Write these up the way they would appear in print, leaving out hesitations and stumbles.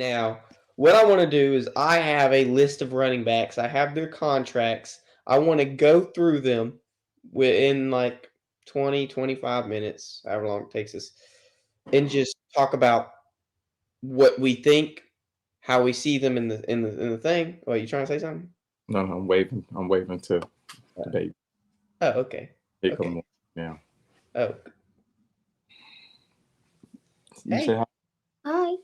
Now, what I want to do is I have a list of running backs. I have their contracts. I want to go through them within like 20, 25 minutes, however long it takes us, and just talk about what we think, how we see them in the thing. Oh, you trying to say something? No, no, I'm waving. I'm waving to the Uh, baby. oh, okay. Hey, Okay. come on now. Oh, You say hey. hi. Hi.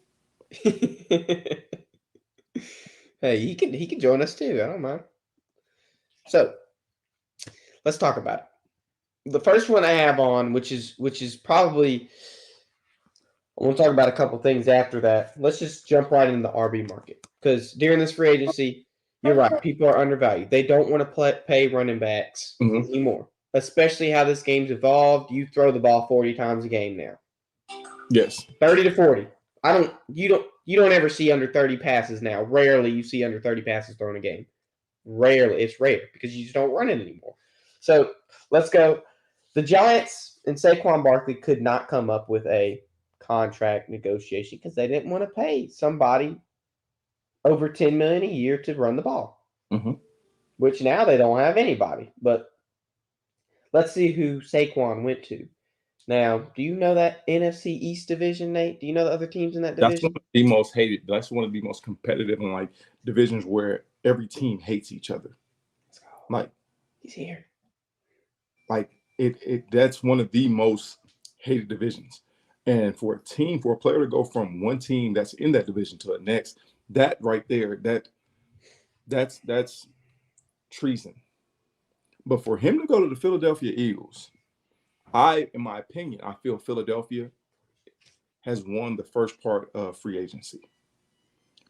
Hey, he can join us too. I don't mind. So let's talk about it. The first one I have on, which is probably I want to talk about a couple things after that. Let's just jump right into the RB market because during this free agency, you're right. People are undervalued. They don't want to pay running backs Mm-hmm. anymore, especially how this game's evolved. You throw the ball 40 times a game now, Yes. 30 to 40. You don't ever see under 30 passes now. Rarely you see under 30 passes thrown a game. Rarely, it's rare because you just don't run it anymore. So let's go. The Giants and Saquon Barkley could not come up with a contract negotiation because they didn't want to pay somebody over 10 million a year to run the ball, Mm-hmm. which now they don't have anybody. But let's see who Saquon went to. Now, do you know that NFC East division, Nate? Do you know the other teams in that That's one division? of the most hated. That's one of the most competitive and like divisions where every team hates each other. Let's go. Like, He's here. like it. That's one of the most hated divisions. And for a player to go from one team that's in that division to the next, that right there, that's treason. But for him to go to the Philadelphia Eagles, in my opinion, I feel Philadelphia has won the first part of free agency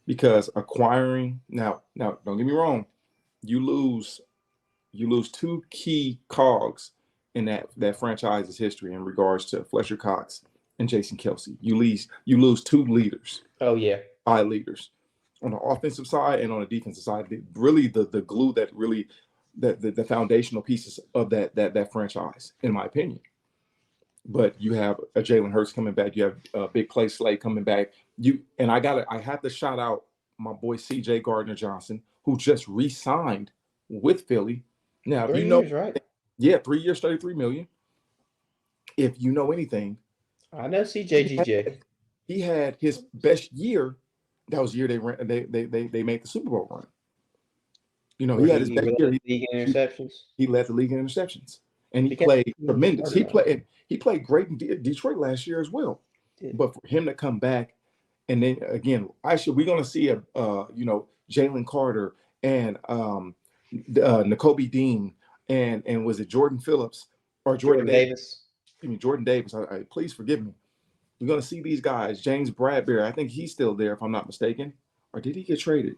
because acquiring now don't get me wrong, you lose two key cogs in that franchise's history in regards to Fletcher Cox and Jason Kelsey. You lose two leaders, Oh yeah. eye leaders on the offensive side and on the defensive side. Really the glue that really the foundational pieces of that franchise, in my opinion. But you have a Jalen Hurts coming back. You have a big play Slay coming back. I have to shout out my boy CJ Gardner Johnson, who just re-signed with Philly. Now, if you 3 years, know, right? yeah, 3 years, 33 million. If you know anything, I know he had, CJGJ. he had his best year. That was the year they made the Super Bowl run. You know, Where he had his he best led year. the league in He, interceptions. he led the league in interceptions, and he Became played a tremendous. starter now. He played great in Detroit last year as well. Did. But for him to come back, and then again, we're going to see a Jalen Carter and N'Kobe Dean and was it Jordan Phillips or Jordan Jordan Davis? Davis. Excuse me, Jordan Davis. Please forgive me. We're going to see these guys. James Bradbury, I think he's still there if I'm not mistaken, or did he get traded?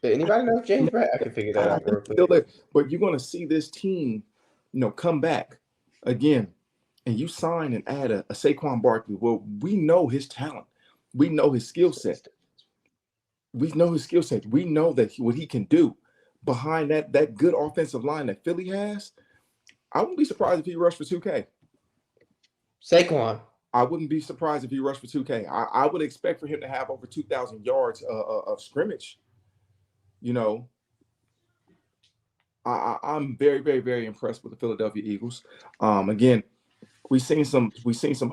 Anybody know if James Brad? I can figure that I out think real he's still quick. there. But you're going to see this team, come back again, and you sign and add a Saquon Barkley. Well, we know his talent. We know his skill set. We know his skill set. We know that what he can do behind that good offensive line that Philly has. I wouldn't be surprised if he rushed for 2K. Saquon. I wouldn't be surprised if he rushed for 2K. I would expect for him to have over 2,000 yards of scrimmage. You know, I'm very, very, very impressed with the Philadelphia Eagles. Again, we've seen some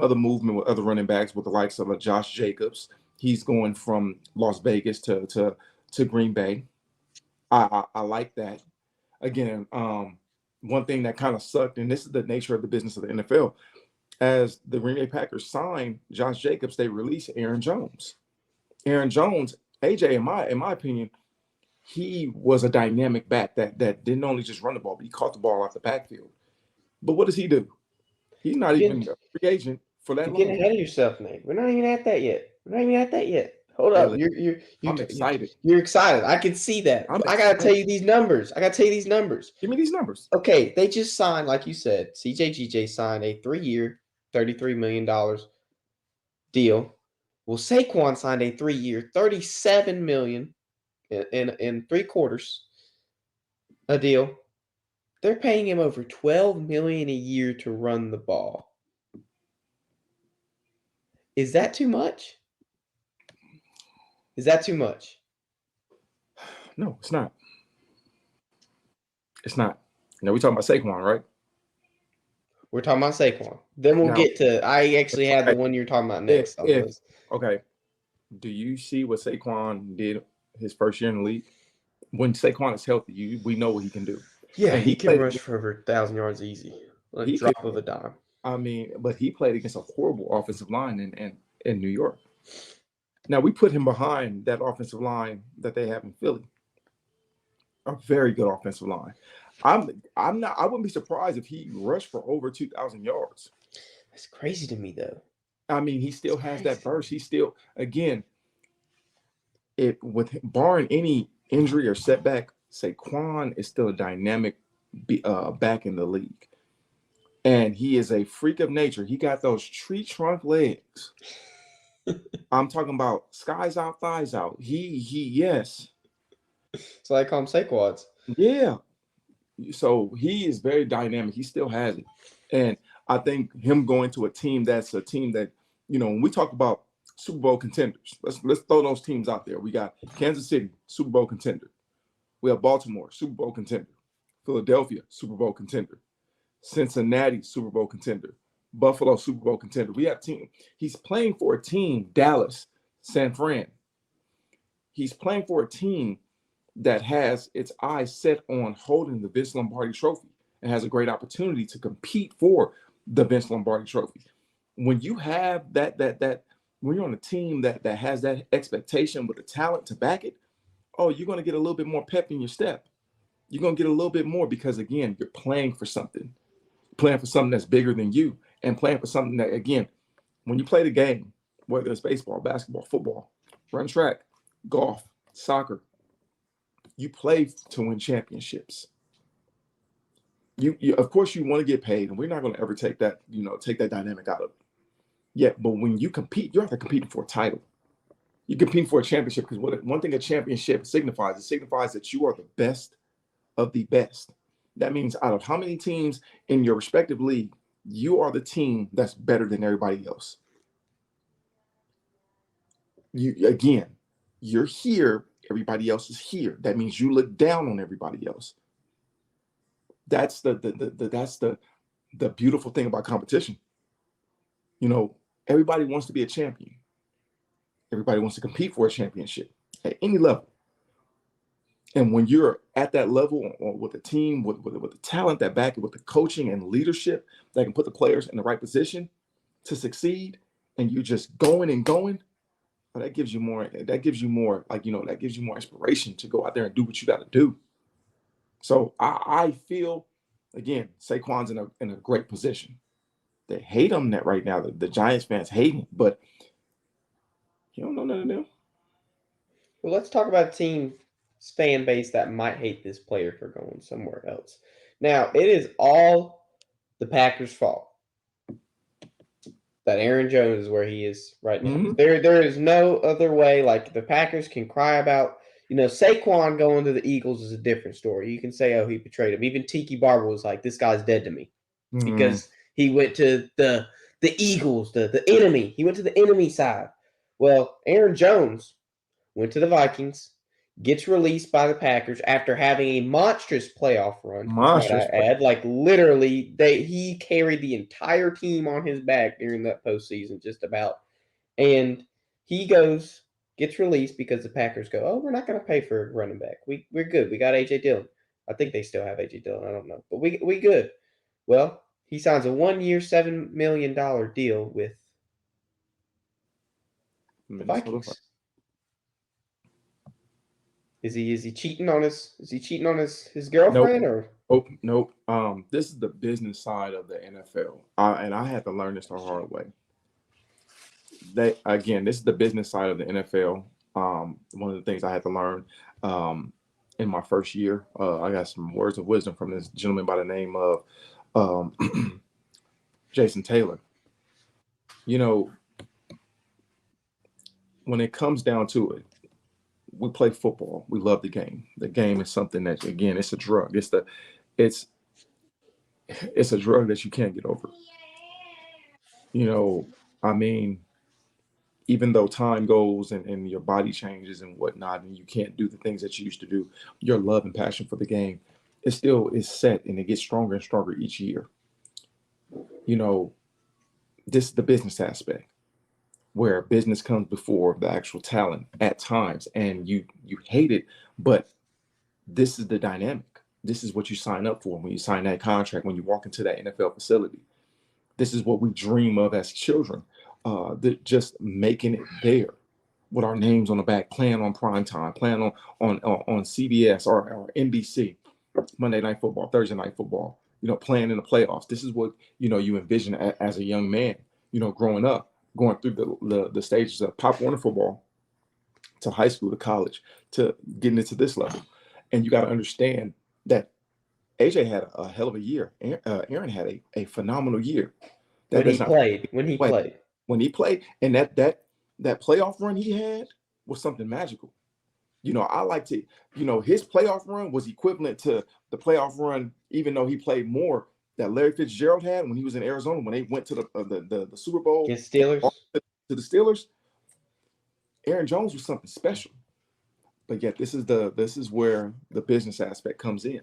other movement with other running backs with the likes of Josh Jacobs. He's going from Las Vegas to Green Bay. I like that. Again, one thing that kind of sucked, and this is the nature of the business of the NFL. As the Green Bay Packers signed Josh Jacobs, they released Aaron Jones. Aaron Jones, AJ, in my opinion, he was a dynamic back that didn't only just run the ball, but he caught the ball off the backfield. But what does he do? He's not You're even getting a free agent for that you're getting long. ahead of yourself, Nate. We're not even at that yet. We're not even at that yet. Hold Hey, up. listen, I'm excited. You're excited. I can see that. I'm I gotta tell excited. you these numbers. I gotta tell you these numbers. Give me these numbers. Okay, they just signed, like you said, CJGJ signed a 3-year, $33 million deal. Well, Saquon signed a 3-year, $37 million in 3 quarters a deal. They're paying him over $12 million a year to run the ball. Is that too much? Is that too much? No, it's not. It's not. Now we're talking about Saquon, right? We're talking about Saquon. Then we'll Now, get to. I actually had the okay, one you're talking about if next on the if list. okay, do you see what Saquon did his first year in the league? When Saquon is healthy, we know what he can do. Yeah, And he he can played rush for over 1,000 yards easy. A he drop could. of a dime. I mean, but he played against a horrible offensive line in New York. Now we put him behind that offensive line that they have in Philly, a very good offensive line. I'm not. I wouldn't be surprised if he rushed for over 2,000 yards. That's crazy to me, though. I mean, he still It's has crazy. that burst. He still, again, it with barring any injury or setback, Saquon is still a dynamic back in the league, and he is a freak of nature. He got those tree trunk legs. I'm talking about skies out, thighs out. Yes, So I call him Saquads. yeah. So he is very dynamic. He still has it, and I think him going to a team that's a team that, when we talk about Super Bowl contenders, let's throw those teams out there. We got Kansas City, Super Bowl contender. We have Baltimore, Super Bowl contender. Philadelphia, Super Bowl contender. Cincinnati, Super Bowl contender. Buffalo, Super Bowl contender. We have team. He's playing for a team, Dallas, San Fran. He's playing for a team that has its eyes set on holding the Vince Lombardi Trophy and has a great opportunity to compete for the Vince Lombardi Trophy. When you have that when you're on a team that has that expectation with the talent to back it, oh, you're going to get a little bit more pep in your step. You're going to get a little bit more because, again, you're playing for something that's bigger than you, and playing for something that, again, when you play the game, whether it's baseball, basketball, football, run track, golf, soccer, you play to win championships. You of course you want to get paid, and we're not going to ever take that dynamic out of it. Yeah, but when you compete, you're not competing for a title. You compete for a championship because one thing a championship signifies, it signifies that you are the best of the best. That means out of how many teams in your respective league, you are the team that's better than everybody else. You're here, everybody else is here. That means you look down on everybody else. That's the beautiful thing about competition. Everybody wants to be a champion. Everybody wants to compete for a championship at any level. And when you're at that level with a team, with the talent that back it, with the coaching and leadership that can put the players in the right position to succeed, and you're just going and going, well, that gives you more inspiration to go out there and do what you got to do. So I feel, again, Saquon's in a great position. They hate him that right now. The Giants fans hate him, but he don't know nothing to do. Well, let's talk about a team's fan base that might hate this player for going somewhere else. Now, it is all the Packers' fault that Aaron Jones is where he is right now. Mhm. There is no other way. Like, the Packers can cry about, Saquon going to the Eagles is a different story. You can say, oh, he betrayed him. Even Tiki Barber was like, this guy's dead to me because he went to the Eagles, the enemy. He went to the enemy side. Well, Aaron Jones went to the Vikings, gets released by the Packers after having a monstrous playoff run. Monstrous. Might I add, like literally, he carried the entire team on his back during that postseason, just about. And he gets released because the Packers go, oh, we're not going to pay for a running back. We're good. We got AJ Dillon. I think they still have AJ Dillon. I don't know, but we good. Well, he signs a 1-year, $7 million deal with the Vikings. Is he cheating on his girlfriend? Nope. Or Nope. This is the business side of the NFL, and I had to learn this the hard way. This is the business side of the NFL. One of the things I had to learn in my first year. I got some words of wisdom from this gentleman by the name of Jason Taylor. When it comes down to it, we play football. We love the game. The game is something that, again, it's a drug. It's a drug that you can't get over. I mean, even though time goes and your body changes and whatnot, and you can't do the things that you used to do, your love and passion for the game, it still is set and it gets stronger and stronger each year. You know, this is the business aspect where business comes before the actual talent at times, and you hate it, but this is the dynamic. This is what you sign up for when you sign that contract, when you walk into that NFL facility. This is what we dream of as children. Just making it there with our names on the back, playing on prime time, playing on CBS or NBC, Monday Night Football, Thursday Night Football. Playing in the playoffs. This is what you envision as a young man. Growing up, going through the stages of Pop Warner football to high school to college to getting into this level, and you got to understand that AJ had a hell of a year. Aaron had a phenomenal year. When he played, and that playoff run he had was something magical. I like to, his playoff run was equivalent to the playoff run, even though he played more, that Larry Fitzgerald had when he was in Arizona, when they went to the Super Bowl against Steelers. To the Steelers. Aaron Jones was something special. But yet this is where the business aspect comes in.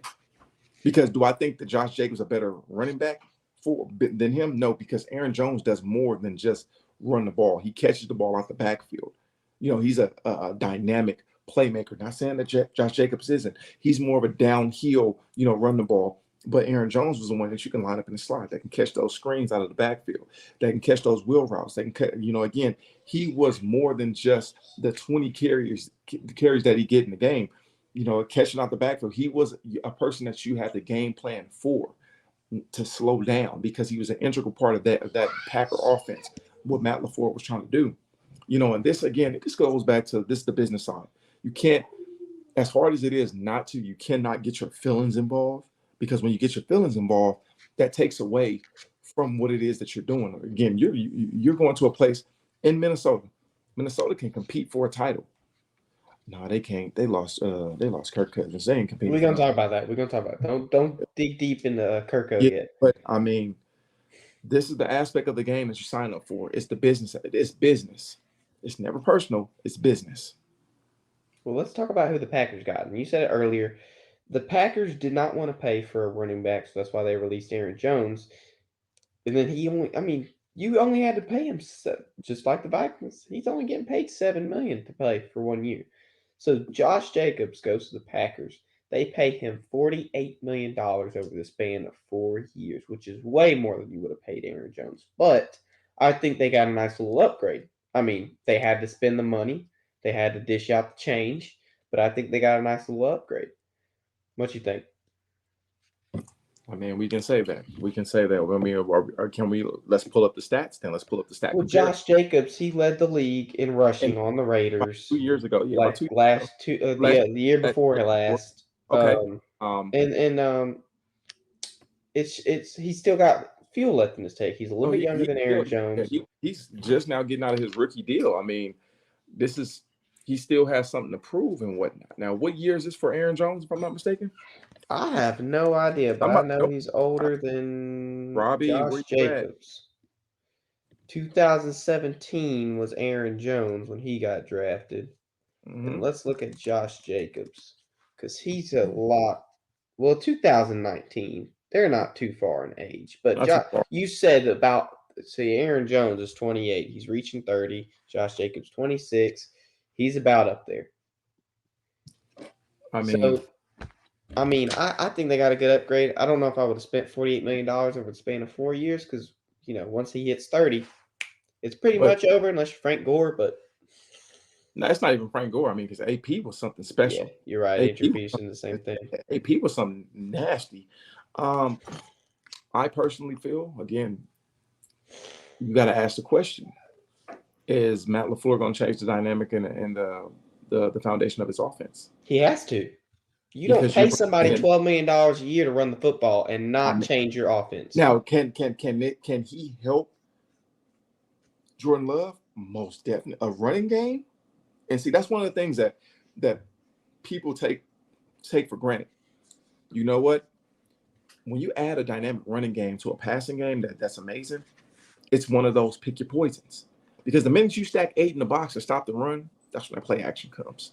Because do I think that Josh Jacobs a better running back than him? No, because Aaron Jones does more than just run the ball. He catches the ball out the backfield. He's a dynamic playmaker. Not saying that Josh Jacobs isn't. He's more of a downhill, run the ball. But Aaron Jones was the one that you can line up in the slot, that can catch those screens out of the backfield, that can catch those wheel routes, that can, again, he was more than just the 20 carries that he get in the game, catching out the backfield. He was a person that you had the game plan for to slow down, because he was an integral part of that Packer offense, what Matt LaFleur was trying to do. And this, again, this goes back to the business side. You can't, as hard as it is you cannot get your feelings involved. Because when you get your feelings involved, that takes away from what it is that you're doing. Again, you're going to a place in Minnesota. Minnesota can compete for a title. No, they can't. They lost Kirk Cousins. They ain't competing. We're gonna talk about that. Don't dig deep into Kirk yet. But I mean, this is the aspect of the game that you sign up for. It's the business. It's business. It's never personal. It's business. Well, let's talk about who the Packers got. And you said it earlier. The Packers did not want to pay for a running back, so that's why they released Aaron Jones. And then you only had to pay him, just like the Vikings. He's only getting paid $7 million to play for 1 year. So Josh Jacobs goes to the Packers. They pay him $48 million over the span of 4 years, which is way more than you would have paid Aaron Jones. But I think they got a nice little upgrade. They had to spend the money. They had to dish out the change. But I think they got a nice little upgrade. What you think? I mean, we can say that. Can we? Let's pull up the stats. Then let's pull up the stats. Well, Josh Jacobs, he led the league in rushing on the Raiders 2 years ago. Yeah, like the year before last. Okay. He's still got fuel left in his tank. He's a little bit younger than Aaron Jones. He's just now getting out of his rookie deal. I mean, he still has something to prove and whatnot. Now, what year is this for Aaron Jones, if I'm not mistaken? I have no idea, but I know he's older than Josh Jacobs. 2017 was Aaron Jones when he got drafted. Mm-hmm. And let's look at Josh Jacobs, because he's a lot. Well, 2019. They're not too far in age. But you said Aaron Jones is 28. He's reaching 30. Josh Jacobs, 26. He's about up there. I think they got a good upgrade. I don't know if I would have spent $48 million over the span of 4 years, because, once he hits 30, it's pretty much over unless you're Frank Gore. But no, it's not even Frank Gore. I mean, because AP was something special. Yeah, you're right. Andrew Peterson, the same thing. AP was something nasty. I personally feel, again, you got to ask the question: is Matt LaFleur going to change the dynamic and the foundation of his offense? He has to. You don't pay somebody $12 million a year to run the football and not change your offense. Now, can he help Jordan Love? Most definitely. A running game, and see, that's one of the things that people take for granted. You know what? When you add a dynamic running game to a passing game, that's amazing. It's one of those pick your poisons. Because the minute you stack 8 in the box and stop the run, that's when that play action comes.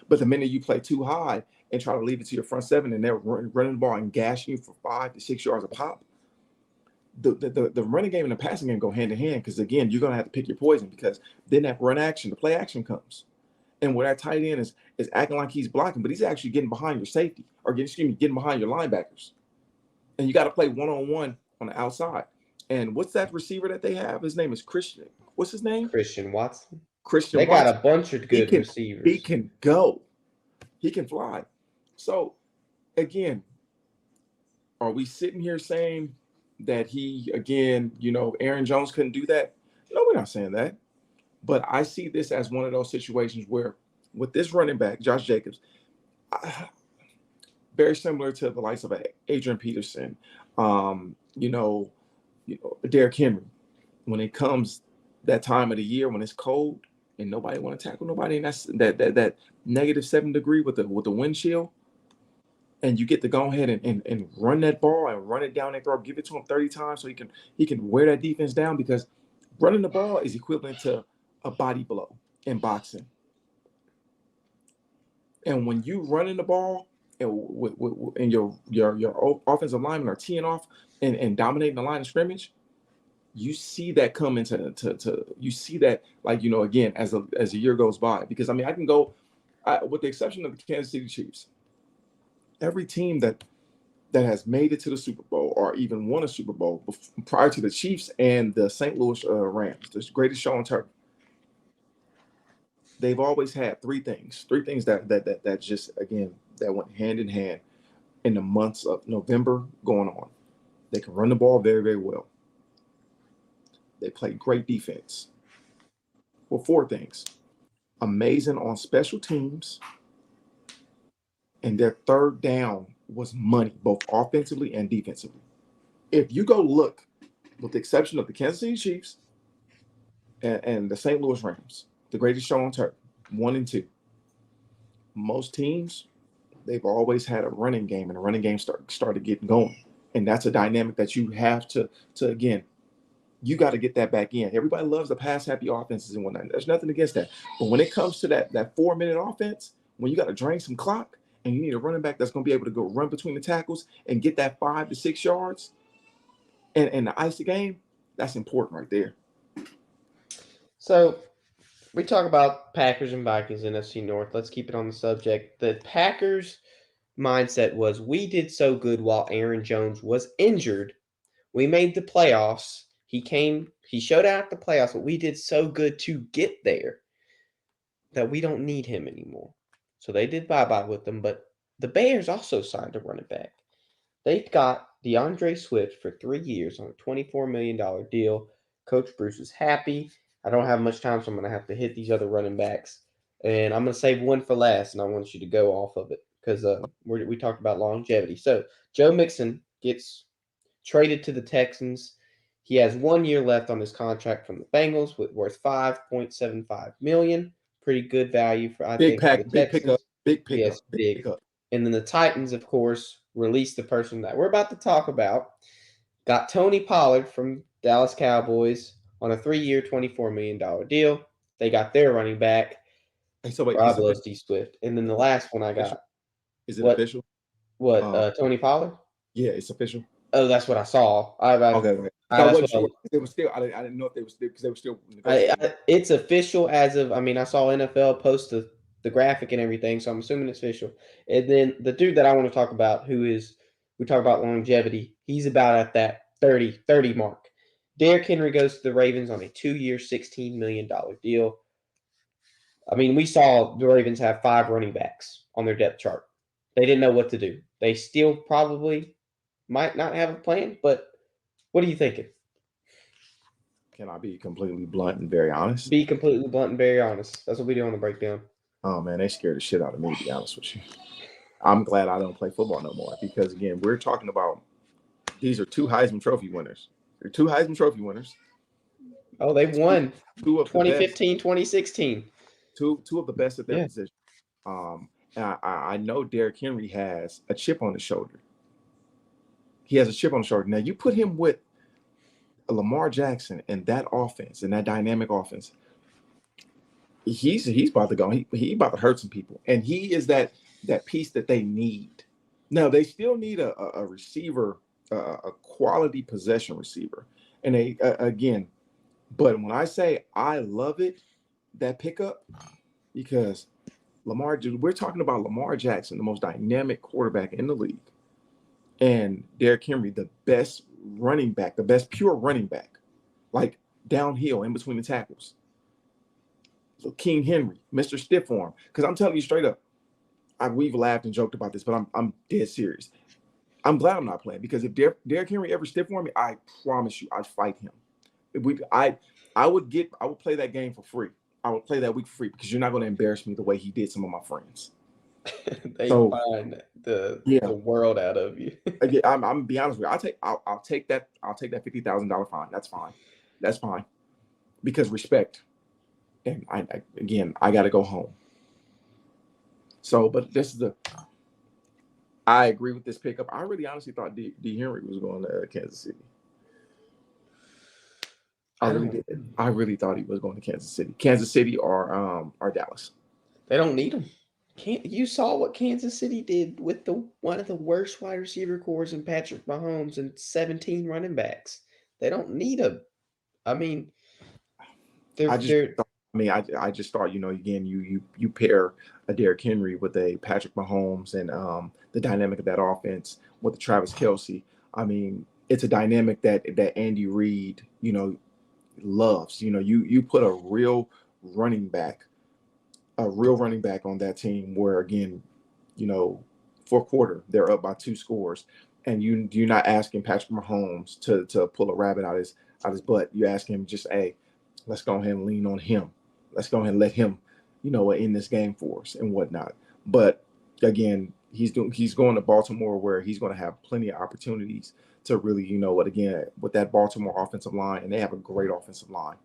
But the minute you play too high and try to leave it to your front 7 and they're running the ball and gashing you for 5 to 6 yards a pop, the running game and the passing game go hand in hand, because again, you're going to have to pick your poison, because then that run action, the play action comes. And where that tight end is acting like he's blocking, but he's actually getting behind your safety, or getting behind your linebackers. And you got to play one-on-one on the outside. And what's that receiver that they have? His name is Christian. What's his name? Christian Watson. Christian They Watson. got a bunch of good receivers. He can go. He can fly. So, again, are we sitting here saying that Aaron Jones couldn't do that? No, we're not saying that. But I see this as one of those situations where, with this running back, Josh Jacobs, very similar to the likes of Adrian Peterson, Derrick Henry. When it comes that time of the year when it's cold and nobody want to tackle nobody, and that's that -7 degree with the wind chill, and you get to go ahead and run that ball and run it down and throw, give it to him 30 times so he can wear that defense down, because running the ball is equivalent to a body blow in boxing. And when you running the ball and your offensive linemen are teeing off and dominating the line of scrimmage, you see that come into you see that, like, again, as the year goes by. Because I can go, with the exception of the Kansas City Chiefs, every team that has made it to the Super Bowl or even won a Super Bowl prior to the Chiefs and the St. Louis Rams, the greatest show on turf, they've always had three things that just, again, that went hand in hand in the months of November going on. They can run the ball very, very well. They play great defense. Well, 4 things: amazing on special teams, and their third down was money, both offensively and defensively. If you go look, with the exception of the Kansas City Chiefs and the St. Louis Rams, the greatest show on turf, 1 and 2, most teams, they've always had a running game, and the running game started getting going. And that's a dynamic that you have to again, you got to get that back in. Everybody loves the pass-happy offenses and whatnot. There's nothing against that. But when it comes to that 4-minute offense, when you got to drain some clock and you need a running back that's going to be able to go run between the tackles and get that 5 to 6 yards and to ice the game, that's important right there. So we talk about Packers and Vikings in NFC North. Let's keep it on the subject. The Packers mindset was, we did so good while Aaron Jones was injured. We made the playoffs. He showed out at the playoffs, but we did so good to get there that we don't need him anymore. So they did bye-bye with him, but the Bears also signed a running back. They got DeAndre Swift for 3 years on a $24 million deal. Coach Bruce is happy. I don't have much time, so I'm going to have to hit these other running backs. And I'm going to save one for last, and I want you to go off of it because we talked about longevity. So Joe Mixon gets traded to the Texans. He has 1 year left on his contract from the Bengals, worth $5.75 million. Pretty good value for, I think, for the Texans. Big pickup. Yes, big pickup. And then the Titans, of course, released the person that we're about to talk about. Got Tony Pollard from Dallas Cowboys on a 3-year, $24 million deal. They got their running back. So wait, Rob loves D Swift. And then the last one I got. Is it official? What, Tony Pollard? Yeah, it's official. Oh, that's what I saw. Okay. I wasn't sure. They were still. I didn't know if they were still, because they were still. It's official as of. I saw NFL post the graphic and everything, so I'm assuming it's official. And then the dude that I want to talk about, we talk about longevity. He's about at that 30 mark. Derrick Henry goes to the Ravens on a 2-year, $16 million deal. We saw the Ravens have 5 running backs on their depth chart. They didn't know what to do. They still probably might not have a plan, but what are you thinking? Can I be completely blunt and very honest? Be completely blunt and very honest. That's what we do on the breakdown. Oh, man, they scared the shit out of me, to be honest with you. I'm glad I don't play football no more, because, again, we're talking about, these are 2 Heisman Trophy winners. They're 2 Heisman Trophy winners. Oh, they won 2015, 2016. Two of the best at their position. And I know Derrick Henry has a chip on his shoulder. He has a chip on his shoulder. Now, you put him with Lamar Jackson and that offense and that dynamic offense, he's about to go. He about to hurt some people, and he is that piece that they need. Now they still need a receiver, a quality possession receiver, and they again. But when I say I love it, that pickup, because we're talking about Lamar Jackson, the most dynamic quarterback in the league, and Derrick Henry, the best running back, the best pure running back, like downhill in between the tackles. So King Henry, Mr. Stiff Arm. Because I'm telling you straight up, we've laughed and joked about this, but I'm dead serious. I'm glad I'm not playing, because if Derrick Henry ever stiff arm me, I promise you, I'd fight him. I would play that game for free. I would play that week for free, because you're not going to embarrass me the way he did some of my friends. They find the world out of you. Again, I'm gonna be honest with you. I'll take that $50,000 fine. That's fine, because respect. And I got to go home. So, but I agree with this pickup. I really honestly thought D. Henry was going to Kansas City. I really did. I really thought he was going to Kansas City or Dallas. They don't need him. You saw what Kansas City did with one of the worst wide receiver cores in Patrick Mahomes and 17 running backs. They don't need him. I mean, I just thought, again, you pair a Derrick Henry with a Patrick Mahomes and the dynamic of that offense with the Travis Kelce. I mean, it's a dynamic that Andy Reid, loves. You put a real running back on that team where, again, fourth quarter they're up by 2 scores, and you're not asking Patrick Mahomes to pull a rabbit out his butt. You ask him just, hey, let's go ahead and lean on him. Let's go ahead and let him, in this game for us and whatnot. But again, he's going to Baltimore, where he's going to have plenty of opportunities to really, again, with that Baltimore offensive line, and they have a great offensive line.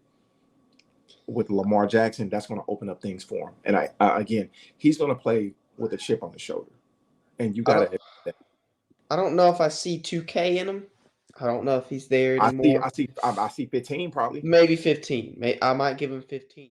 With Lamar Jackson, that's going to open up things for him. And again, he's going to play with a chip on his shoulder. And you got to. I don't know if I see 2K in him. I don't know if he's there anymore. I see 15 probably. Maybe 15. I might give him 15.